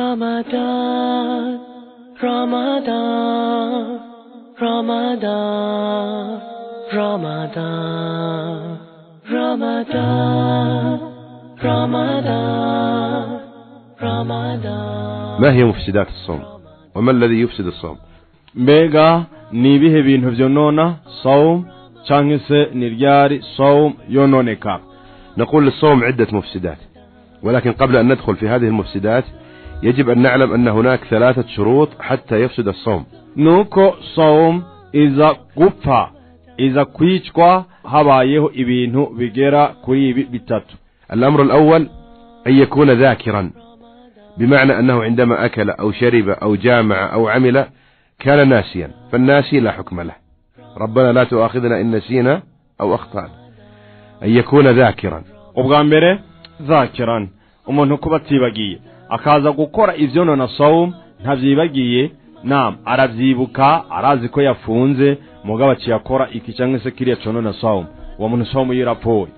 Ramadan, Ramadan, Ramadan, Ramadan, Ramadan, Ramadan, Ramadan. ما هي مفسدات الصوم؟ وما الذي يفسد الصوم؟ mbega ni ibihe bintu vyonona صوم canke se ni ryari صوم yononeka? نقول للصوم عدة مفسدات، ولكن قبل أن ندخل في هذه المفسدات يجب أن نعلم أن هناك 3 شروط حتى يفسد الصوم. nuko صوم iza gupfa iza kwicwa habayeho ibintu bigera kuri ibi bitatu. الأمر الأول أن يكون ذاكرا، بمعنى أنه عندما أكل أو شرب أو جامع أو عمل كان ناسيا، فالناسي لا حكم له، ربنا لا تؤاخذنا إن نسينا أو أخطأنا. أن يكون ذاكرا. ubwa mbere zakiran, umuntu kuba atibagiye akaza gukora ivyonona صوم ntavyibagiye, aravyibuka arazi ko yafunze mugabo akiyakora iki canke se kiriya conona صوم, uwo muntu صوم yirapfuye.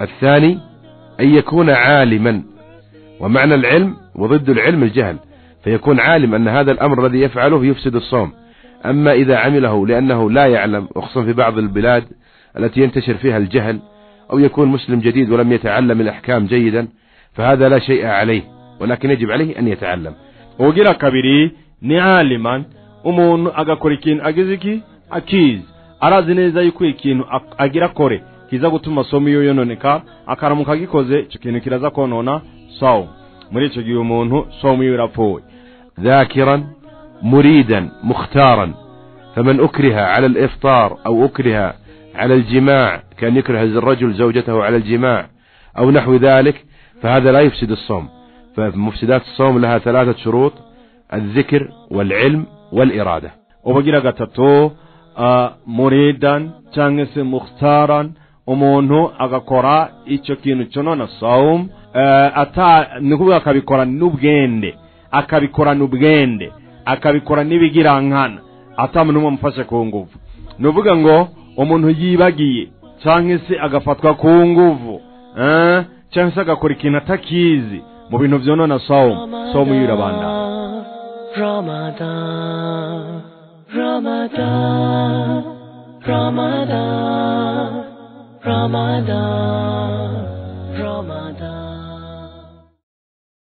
الثاني أن يكون عالما، ومعنى العلم وضد العلم الجهل، فيكون عالم أن هذا الأمر الذي يفعله يفسد الصوم. أما إذا عمله لأنه لا يعلم، وخصوصا في بعض البلاد التي ينتشر فيها الجهل، أو يكون مسلم جديد ولم يتعلم الأحكام جيدا، فهذا لا شيء عليه، ولكن يجب عليه أن يتعلم. ugira kabiri ni aliman, umuntu agakora ikintu agiziki akizi arazi neza yuko ikintu agira kore kiza gutuma somo yo yononeka, akaramuka gikoze ico kintu kiraza konona sawa, muri ico gihe umuntu somo yo irapfuye. ذاكرا مريدا مختارا، فمن أكره على الإفطار أو أكره على الجماع كان يكره الرجل زوجته على الجماع أو نحو ذلك، فهذا لا يفسد الصوم. فمفسدات الصوم لها 3 شروط: الذكر والعلم والإرادة. ubugira gatatu muridan canke se mukhtaran, umuntu agakora ico kintu conona saum, ata nikuvuga akabikora n'ubwende, akabikora n'ibigirankana, ata muntu umufasha ku nguvu. Nuvuga ngo umuntu yibagiye canke se agafatwa ku nguvu, canke se agakora ikintu atakizi mu bintu vyonona saum yirabanda. Ramadan, Ramadan, Ramadan, Ramadan, Ramadan.